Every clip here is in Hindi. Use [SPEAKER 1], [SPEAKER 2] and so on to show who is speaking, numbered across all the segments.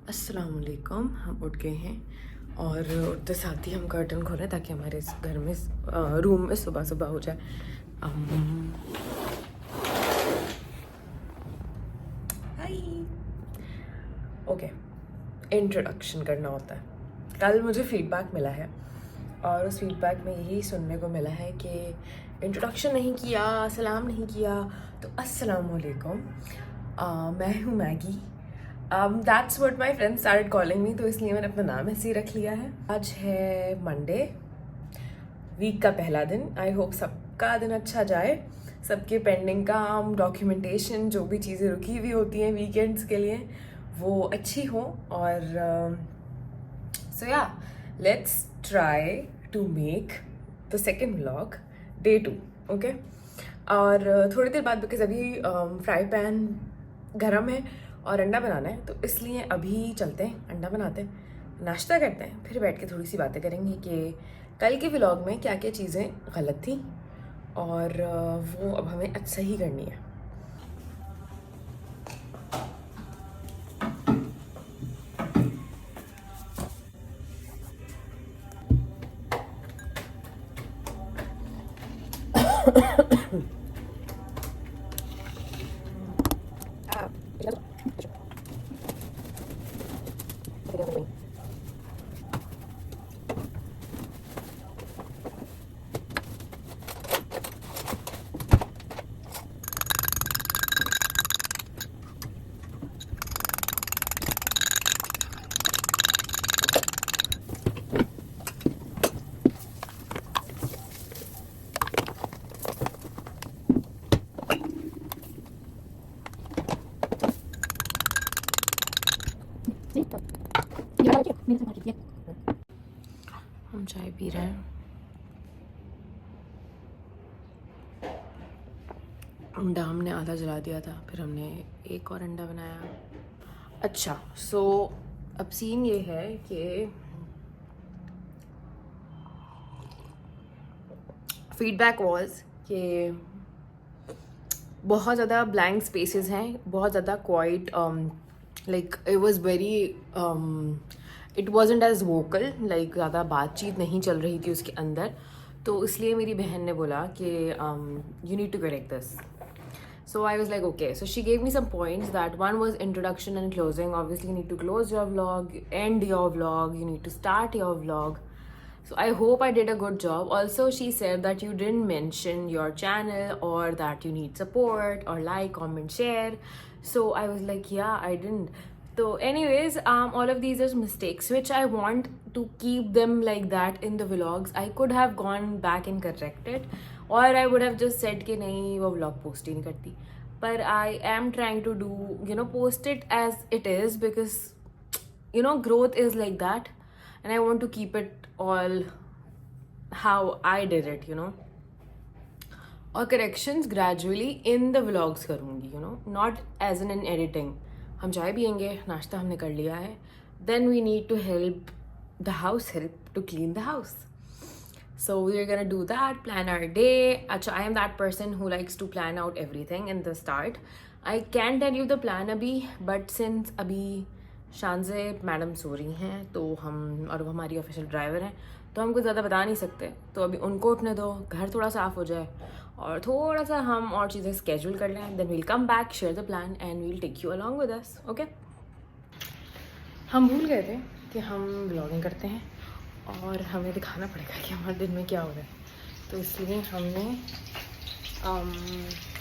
[SPEAKER 1] अस्सलाम वालेकुम। हम उठ गए हैं और उठते साथ ही हम कर्टन खोलें ताकि हमारे इस घर में रूम में सुबह सुबह हो जाए। हाय। ओके, इंट्रोडक्शन करना होता है। कल मुझे फीडबैक मिला है और उस फीडबैक में यही सुनने को मिला है कि इंट्रोडक्शन नहीं किया, सलाम नहीं किया। तो अस्सलाम वालेकुम, मैं हूँ Maggi. That's what my friends started calling me, तो इसलिए मैंने अपना नाम ऐसे ही रख लिया है। आज है मंडे, वीक का पहला दिन। आई होप सबका दिन अच्छा जाए, सबके पेंडिंग काम, डॉक्यूमेंटेशन, जो भी चीज़ें रुकी हुई होती हैं वीकेंड्स के लिए, वो अच्छी हो। और so yeah, let's try to make the second vlog day 2। Okay, और थोड़ी देर बाद, बिकॉज अभी फ्राई पैन गरम है और अंडा बनाना है, तो इसलिए अभी चलते हैं, अंडा बनाते हैं, नाश्ता करते हैं, फिर बैठ के थोड़ी सी बातें करेंगे कि कल के व्लॉग में क्या क्या चीज़ें गलत थी और वो अब हमें अच्छा ही करनी है। हम चाय पी रहे हैं। अंडा हमने आधा जला दिया था, फिर हमने एक और अंडा बनाया। अच्छा, सो अब सीन ये है कि फीडबैक वॉज कि बहुत ज़्यादा ब्लैंक स्पेसेस हैं, बहुत ज़्यादा quiet, like it was very, it wasn't as vocal, like ज़्यादा बातचीत नहीं चल रही थी उसके अंदर। तो इसलिए मेरी बहन ने बोला कि you need to correct this. So I was like, okay. So she gave me some points that one was introduction and closing. Obviously, you need to close your vlog, end your vlog, you need to start your vlog. So I hope I did a good job. Also, she said that you didn't mention your channel or that you need support or like, comment, share. So I was like, yeah, I didn't. So anyways, all of these are mistakes which I want to keep them like that in the vlogs. I could have gone back and corrected, or I would have just said कि नहीं वो vlog post ही नहीं करती. But I am trying to do, post it as it is, because growth is like that, and I want to keep it all how I did it, और corrections gradually in the vlogs करूँगी, not as in editing. हम चाय पियेंगे, नाश्ता हमने कर लिया है, then we need to help the house help to clean the house. So we're gonna do that, plan our day. Achha, I am that person who likes to plan out everything in the start. I can tell you the plan अभी, but since अभी शानज़े मैडम सो रही हैं, तो हम, और वो हमारी ऑफिशियल ड्राइवर हैं, तो हम कुछ ज़्यादा बता नहीं सकते। तो अभी उनको उठने दो, घर थोड़ा साफ़ हो जाए और थोड़ा सा हम और चीज़ें स्केड्यूल कर लें, then we'll come back, share the plan and we'll take you along with us. Okay, हम भूल गए थे कि हम ब्लॉगिंग करते हैं और हमें दिखाना पड़ेगा कि हमारे दिन में क्या हो रहा है, तो इसलिए हमने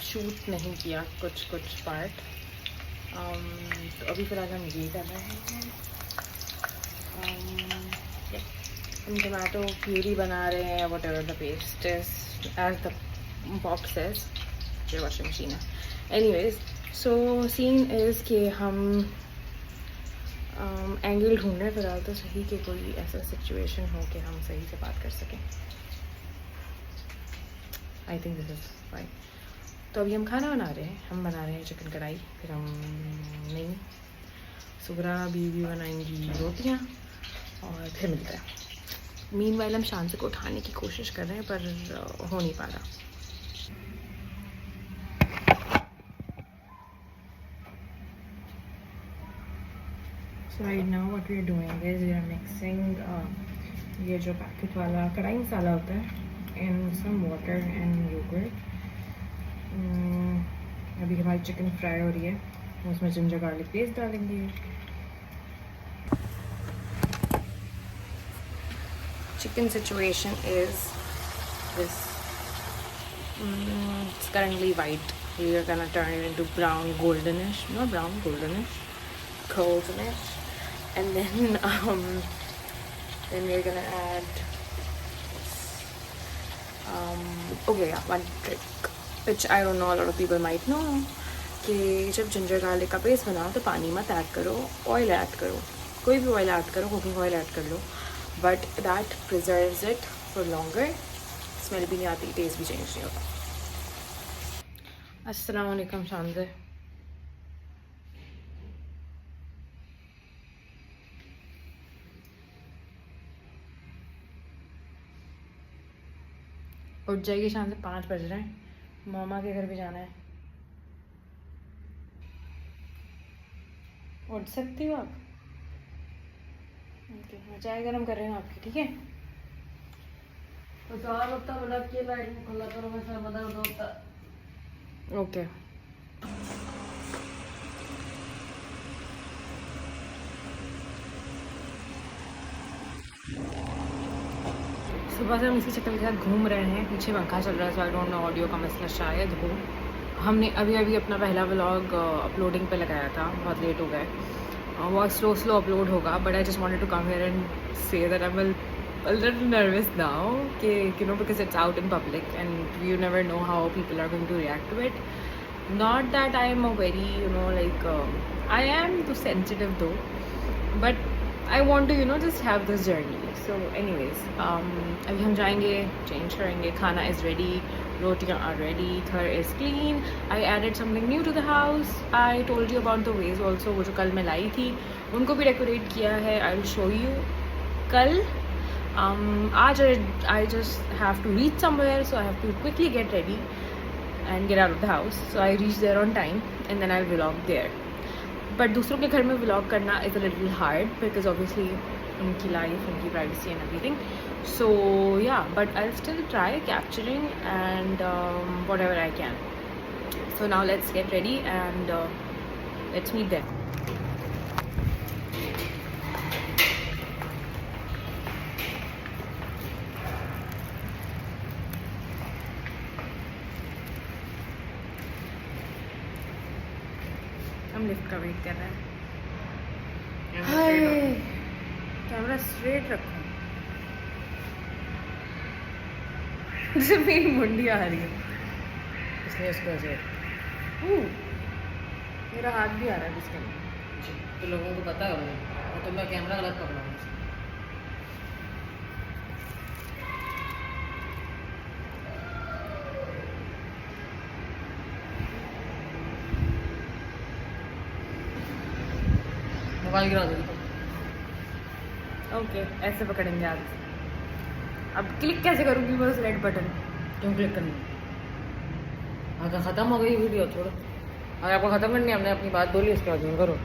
[SPEAKER 1] शूट नहीं किया कुछ पार्ट। तो अभी फ़िलहाल हम ये कर रहे हैं, हम टमाटो प्यूरी बना रहे हैं, whatever the paste is as the box is, ये वॉशिंग मशीन है। एनीवेज, सो सीन इज़ कि हम एंगल ढूंढ रहे हैं फिलहाल तो सही, कि कोई ऐसा सिचुएशन हो कि हम सही से बात कर सकें। I think this is fine. तो अभी हम खाना बना रहे हैं, हम बना रहे हैं चिकन कढ़ाई, फिर हम नहीं, सुगरा बीवी बनाएंगी रोटियां, और फिर मिलता है। मीनवाइल हम शान को उठाने की कोशिश कर रहे हैं, पर हो नहीं पा रहा। So right now what we are doing is we are mixing ये जो पैकेट वाला कढ़ाई मसाला होता है in some water and yogurt. अभी हमारी चिकन फ्राई हो रही है, उसमें जिंजर गार्लिक पेस्ट डालेंगे. Chicken situation is this. It's currently white. We are gonna turn it into brown, goldenish. Not brown, goldenish. Goldenish. And then we're gonna add this. Okay, yeah, one trick which I don't know, a lot of people might know, कि जब जिंजर गार्लिक का पेस्ट बनाओ तो पानी मत ऐड करो, ऑयल ऐड करो. कोई भी ऑयल ऐड करो, कुकिंग ऑयल ऐड कर लो, but that preserves it for longer. Smell भी नहीं आती, टेस्ट भी चेंज नहीं होता. अस्सलाम वालेकुम शानज़े. उठ जाइए, शाम से 5 बज रहे हैं. मामा के घर भी जाना है. उठ सकती हो आप? ओके, मैं चाय गरम कर रही हूँ आपकी, ठीक है? ओके. सुबह से हम इसी चक्कर के साथ घूम रहे हैं. पीछे पंखा चल रहा है, so I don't know audio का मसला शायद हो. हमने अभी अपना पहला व्लॉग अपलोडिंग पे लगाया था, बहुत लेट हो गए. बहुत स्लो अपलोड होगा, but I just wanted to come here and say that I am a little nervous now, because it's out in public and you never know how people are going to react to it. Not that I am a very, I am too sensitive though, but I want to, just have this journey. So anyways, अभी हम जाएंगे, change करेंगे. खाना is ready, रोटियाँ are ready, घर is clean. I added something new to the house. I told you about the vase also, वो जो कल मैं लाई थी, उनको भी डेकोरेट किया है. I will show you कल. आज I just have to reach somewhere, so I have to quickly get ready and get out of the house. So I reach there on time and then I'll vlog there. But दूसरों के घर में vlog करना is a little hard because obviously उनकी life, उनकी privacy and everything. So yeah, but I'll still try capturing and whatever I can. So now let's get ready and let's meet there. हम लिफ्ट का वेट कर रहे हैं. हाय, कैमरा स्ट्रेट रखो. मुझे मेरी मुंडी आ रही है, इसलिए उसको ऐसे. मेरा हाथ भी आ रहा है इसके अंदर. तो लोगों को पता है तो मैं कैमरा गलत पकड़ा हूँ. मोबाइल गिरा दो. ओके, ऐसे पकड़ेंगे आप. अब क्लिक कैसे करूँगी मैं उस रेड बटन? क्यों क्लिक करनी? अगर ख़त्म हो गई वीडियो छोड़ो. अगर आपको ख़त्म करनी है, हमने अपनी बात बोली, उसके बाद करो.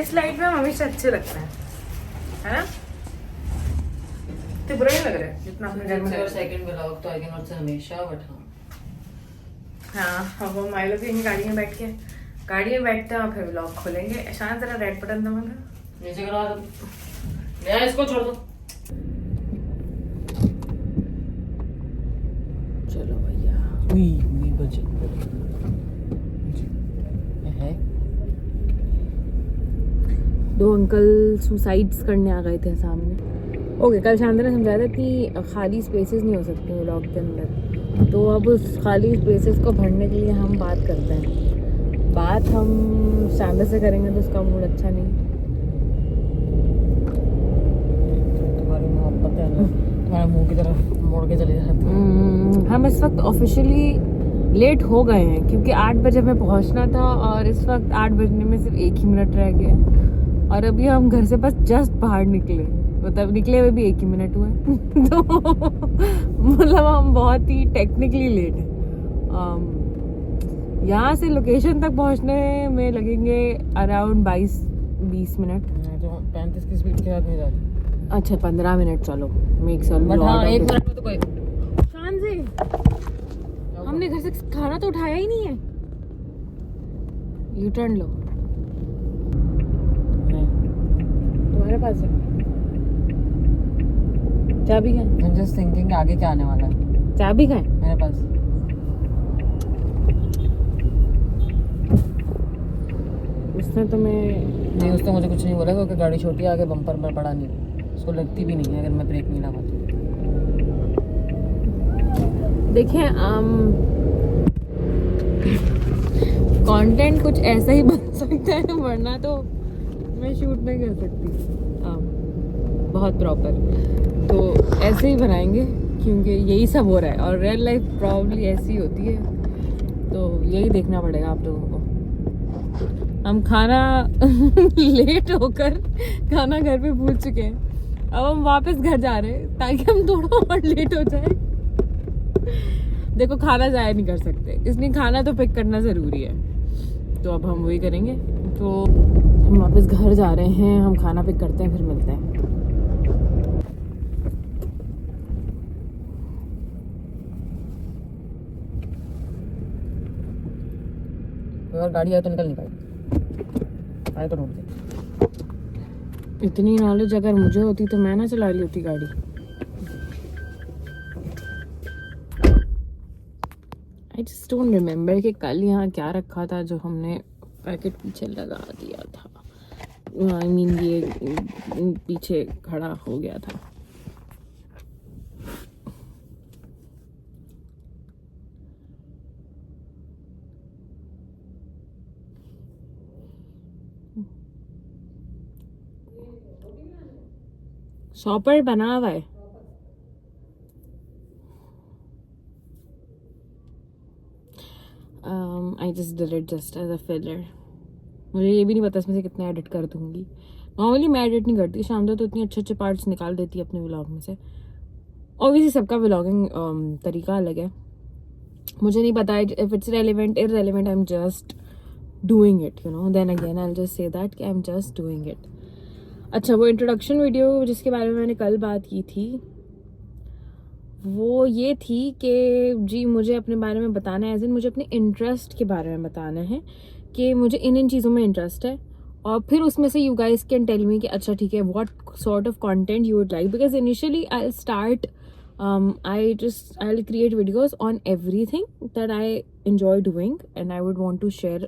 [SPEAKER 1] इस लाइट में हमेशा अच्छे लगता है ना? तो बुरा नहीं लग रहा है जितना अपने घर में. सेकंड ब्लॉग तो आई कैन नॉट से हमेशा, बट हाँ, अब हम आए लोग यहीं गाड़ी में बैठ के बैठते हैं और फिर व्लॉग खोलेंगे. शायद जरा रेड बटन दबाना, नीचे करा दो. इसको छोड़ दो. चलो भैया. बजे है. 2 अंकल सुसाइड्स करने आ गए थे सामने. ओके, कल शानदार ने समझाया था कि खाली स्पेसेस नहीं हो सकते व्लॉग के अंदर, तो अब उस खाली स्पेसेस को भरने के लिए हम बात करते हैं. बात हम शानदार से करेंगे तो उसका मूड अच्छा नहीं. तुम्हारी मोहब्बत है ना, तुम्हारे मुंह की तरफ मोड़ के चले जाते हैं. हम इस वक्त ऑफिशियली लेट हो गए हैं क्योंकि 8 बजे हमें पहुंचना था और इस वक्त 8 बजने में सिर्फ 1 ही मिनट रह गया. और अभी हम घर से बस जस्ट बाहर निकले, मतलब निकले हुए भी 1 ही मिनट हुआ है. तो मतलब हम बहुत ही टेक्निकली लेट हैं. यहाँ से लोकेशन तक पहुँचने में लगेंगे अराउंड 22-20 मिनट।
[SPEAKER 2] मैं तो 35 की स्पीड के साथ नहीं जा रही।
[SPEAKER 1] अच्छा 15 मिनट चलो मेक सम।
[SPEAKER 2] बट हाँ 1 मिनट में तो कोई
[SPEAKER 1] शान से हमने घर से खाना तो उठाया ही नहीं है। यू टर्न लो, तुम्हारे पास है चाबी है?
[SPEAKER 2] I'm just thinking आगे क्या आने वाला है।
[SPEAKER 1] चाबी है
[SPEAKER 2] मेरे पास।
[SPEAKER 1] उसने तो मैं
[SPEAKER 2] नहीं उसने मुझे कुछ नहीं बोला क्योंकि गाड़ी छोटी है, आगे बम्पर पर पड़ा नहीं, उसको लगती भी नहीं है अगर मैं ब्रेक नहीं लगाती।
[SPEAKER 1] देखिए कंटेंट कुछ ऐसा ही बन सकता है, वरना तो मैं शूट नहीं कर सकती बहुत प्रॉपर। तो ऐसे ही बनाएंगे क्योंकि यही सब हो रहा है और रियल लाइफ प्रॉब्ली ऐसी होती है, तो यही देखना पड़ेगा आप लोगों को। हम खाना लेट होकर खाना घर पे भूल चुके हैं, अब हम वापस घर जा रहे हैं ताकि हम थोड़ा और लेट हो जाए। देखो खाना जाया नहीं कर सकते, इसलिए खाना तो पिक करना ज़रूरी है, तो अब हम वही करेंगे। तो हम वापस घर जा रहे हैं, हम खाना पिक करते हैं, फिर मिलते हैं।
[SPEAKER 2] अगर गाड़ी आए तो निकल नहीं पाएगी, आए तो रोक दे।
[SPEAKER 1] इतनी नॉलेज अगर मुझे होती तो मैं ना चला ली होती गाड़ी। आई जस्ट डोंट रिमेम्बर कि कल यहाँ क्या रखा था जो हमने पैकेट पीछे लगा दिया था। आई मीन ये पीछे खड़ा हो गया था। शॉपर बना हुआ है। I just did it just as a filler. मुझे ये भी नहीं पता इसमें से कितना एडिट कर दूंगी। नॉर्मली मैं एडिट नहीं करती, शानदार तो इतने अच्छे अच्छे पार्ट्स निकाल देती है अपने व्लॉग में से। ऑब्वियसली सबका व्लॉगिंग तरीका अलग है, मुझे नहीं पता if it's relevant irrelevant, I am just doing it, you know. Then again I will just say that कि I am just doing it. अच्छा, वो इंट्रोडक्शन वीडियो जिसके बारे में मैंने कल बात की थी वो ये थी कि जी मुझे अपने बारे में बताना है, एज इन मुझे अपने इंटरेस्ट के बारे में बताना है कि मुझे इन चीज़ों में इंटरेस्ट है, और फिर उसमें से you guys can tell me कि अच्छा ठीक है what sort of content you would like, because initially I start I'll create videos on everything that I enjoy doing and I would want to share.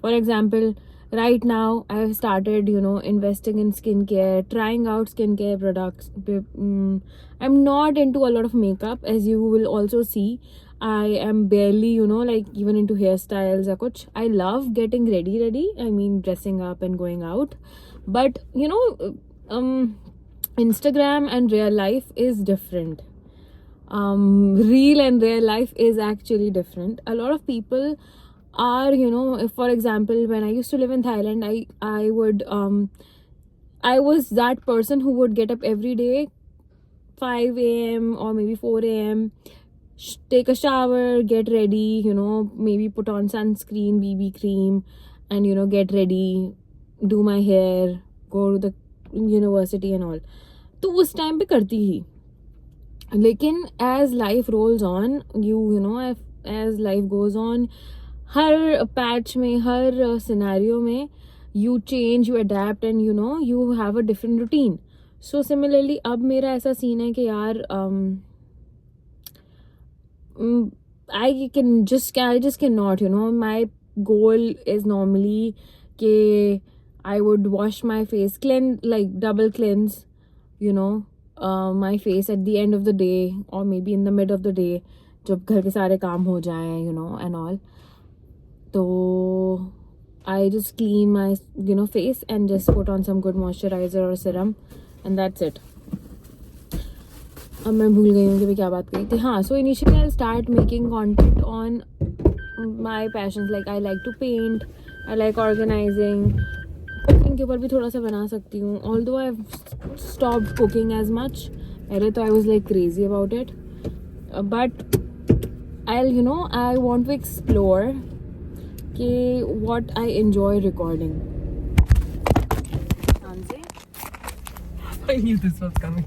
[SPEAKER 1] For example, right now I have started, you know, investing in skincare, trying out skincare products. I'm not into a lot of makeup, as you will also see. I am barely, you know, like even into hairstyles or kuch. I love getting ready. I mean, dressing up and going out. But, you know, Instagram and real life is different. Real and real life is actually different. A lot of people are, you know, if for example when I used to live in Thailand, I was that person who would get up every day 5 a.m. or maybe 4 a.m, take a shower, get ready, you know, maybe put on sunscreen, BB cream, and you know, get ready, do my hair, go to the university and all. तो उस टाइम पे करती ही, लेकिन as life rolls on, you know, as life goes on, हर पैच में, हर सिनेरियो में you change, you adapt and you know you have a different routine. So similarly अब मेरा ऐसा सीन है कि यार I just cannot, you know, my goal is normally कि I would wash my face, like double cleanse, you know, my face at the end of the day or maybe in the mid of the day जब घर के सारे काम हो जाएं, you know, and all. तो I just clean my, you know, face and just put on some good moisturizer or serum and that's it. अब मैं भूल गई हूँ कि मैं क्या बात करी थी. हाँ, so initially I'll start making content on my passions, like I like to paint, I like organizing. Cooking के ऊपर भी थोड़ा सा बना सकती हूँ, although I've stopped cooking as much. पहले तो I was like crazy about it, but I want to explore कि what I enjoy recording.
[SPEAKER 2] I knew this was coming.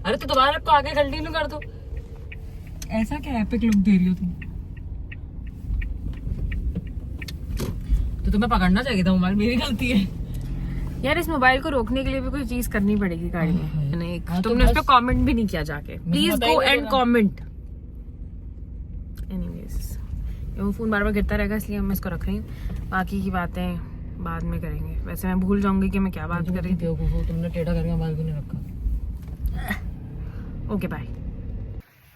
[SPEAKER 2] अरे तो दोबारा को आगे कंटिन्यू कर दो. ऐसा क्या एपिक लुक दे रही हो तुम? तो तुम्हें पकड़ना चाहिए था मोबाइल, मेरी गलती है.
[SPEAKER 1] यार इस मोबाइल को रोकने के लिए भी कोई चीज करनी पड़ेगी गाड़ी में. नहीं
[SPEAKER 2] हाँ, तो
[SPEAKER 1] तुमने उस
[SPEAKER 2] बस-
[SPEAKER 1] पर कमेंट भी नहीं किया जाके. प्लीज
[SPEAKER 2] बताइए
[SPEAKER 1] गो
[SPEAKER 2] ना
[SPEAKER 1] एंड
[SPEAKER 2] जरा।
[SPEAKER 1] कमेंट. एनीवेज वो फोन बार बार गिरता रहेगा इसलिए मैं इसको रख रही हूँ. बाकी की बातें बाद में करेंगे. वैसे मैं भूल जाऊंगी कि मैं क्या बात कर रही थी.
[SPEAKER 2] बेवकूफ, तुमने टेढ़ा करके मोबाइल क्यों नहीं रखा?
[SPEAKER 1] Okay bye.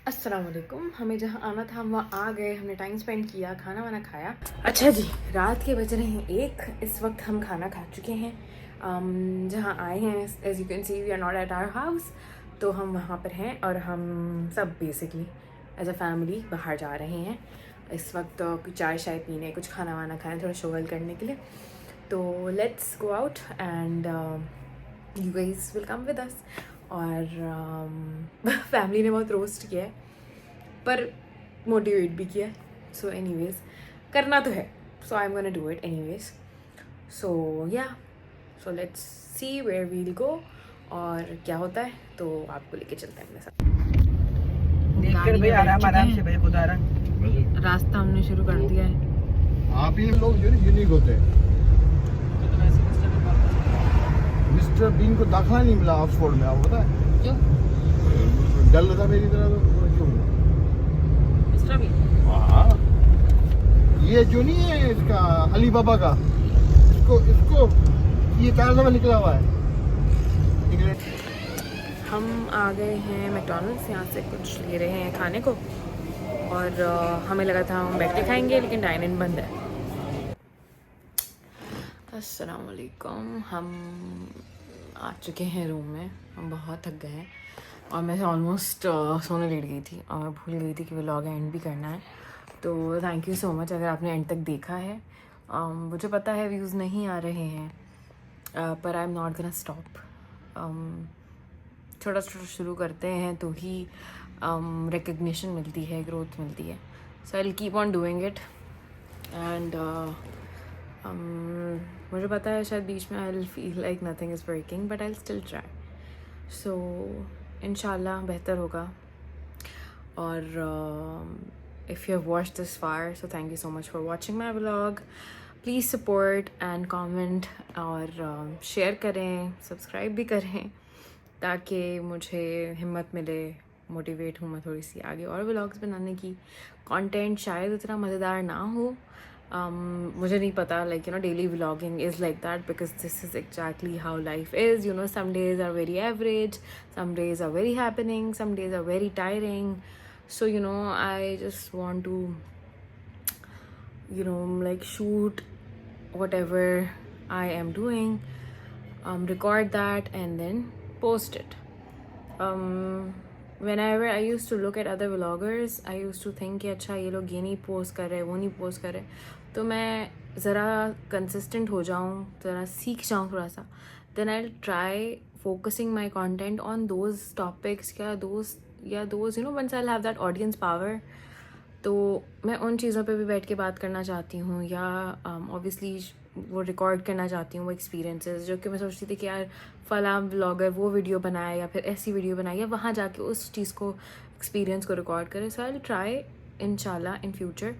[SPEAKER 1] अस्सलाम वालेकुम. हमें जहाँ आना था हम वहाँ आ गए. हमने टाइम स्पेंड किया, खाना वाना खाया. अच्छा जी, रात के बज रहे हैं 1. इस वक्त हम खाना खा चुके हैं. जहाँ आए हैं as you can see we are not at our house. तो हम वहाँ पर हैं और हम सब बेसिकली एज अ फैमिली बाहर जा रहे हैं इस वक्त. कुछ चाय शाय पीने, कुछ खाना वाना खाएं, थोड़ा शोगल करने के लिए. तो let's go out and you guys will come with us. और फैमिली ने बहुत रोस्ट किया है पर मोटिवेट भी किया है. सो एनीवेज करना तो है. So I am gonna do it anyways. So yeah so let's see where we'll go और क्या होता है तो आपको लेके चलते हैं अपने साथ.
[SPEAKER 2] देखकर भाई आराम आराम से भाई, खुदा रहा.
[SPEAKER 1] रास्ता हमने शुरू कर दिया है.
[SPEAKER 3] आप ये लोग जो यूनिक होते हैं. मिस्टर बीन को दाखिला नहीं मिला ऑक्सफोर्ड में, आपको पता है?
[SPEAKER 2] क्यों?
[SPEAKER 3] डल रहा था मेरी तरह तो क्यों?
[SPEAKER 2] मिस्टर भी
[SPEAKER 3] हाँ, ये जो नहीं है इसका अली बाबा का, इसको ये 4 दफा निकला हुआ है.
[SPEAKER 1] हम आ गए हैं मैकडॉनल्ड्स. यहाँ से कुछ ले रहे हैं खाने को और हमें लगा था हम बैठ के खाएंगे लेकिन डाइन इन बंद है. अस्सलाम वालेकुम. हम आ चुके हैं रूम में. हम बहुत थक गए हैं और मैं ऑलमोस्ट सोने लेट गई थी और भूल गई थी कि व्लॉग एंड भी करना है. तो थैंक यू सो मच अगर आपने एंड तक देखा है. मुझे पता है व्यूज़ नहीं आ रहे हैं पर I am not gonna stop. छोटा छोटा शुरू करते हैं तो ही रिकग्निशन मिलती है, ग्रोथ मिलती है. So I will keep on doing it and मुझे पता है शायद बीच में I will feel like nothing is working but I will still try. So इंशाल्लाह बेहतर होगा. और if you have watched this far so thank you so much for watching my vlog. Please support and comment और शेयर करें, सब्सक्राइब भी करें ताकि मुझे हिम्मत मिले, मोटिवेट हूँ मैं थोड़ी सी आगे और व्लॉग्स बनाने की. कंटेंट शायद इतना मज़ेदार ना हो. मुझे नहीं पता, like you know daily vlogging is like that because this is exactly how life is. You know some days are very average, some days are very happening, some days are very tiring. So you know I just want to like shoot whatever I am doing, record that and then post it. Whenever I used to look at other vloggers I used to think कि अच्छा ये लोग ये नहीं पोस्ट कर रहे, वो नहीं पोस्ट कर रहे. तो मैं ज़रा कंसिस्टेंट हो जाऊँ, ज़रा सीख जाऊँ थोड़ा सा. then I'll try focusing my content on those topics या those you know once I'll have that audience power. तो मैं उन चीज़ों पे भी बैठ के बात करना चाहती हूँ या ऑब्वियसली वो रिकॉर्ड करना चाहती हूँ वो एक्सपीरियंसेस जो कि मैं सोचती थी कि यार फला व्लॉगर वो वीडियो बनाया या फिर ऐसी वीडियो बनाई या वहाँ जाके उस चीज़ को एक्सपीरियंस को रिकॉर्ड करें. सो आई विल ट्राई इंशाल्लाह इन फ्यूचर.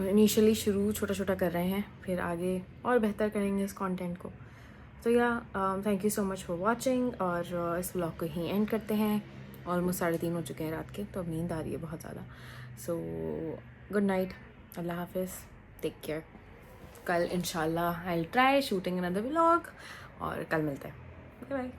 [SPEAKER 1] इनिशियली शुरू छोटा छोटा कर रहे हैं, फिर आगे और बेहतर करेंगे इस कंटेंट को. तो या thank you so much for watching और इस व्लॉग को ही एंड करते हैं. ऑलमोस्ट 3:30 हो चुके हैं रात के, तो अब नींद आ रही है बहुत ज़्यादा. सो गुड नाइट, अल्लाह हाफिज़, टेक केयर. कल इंशाल्लाह I will try shooting another vlog और कल मिलते हैं. Bye bye.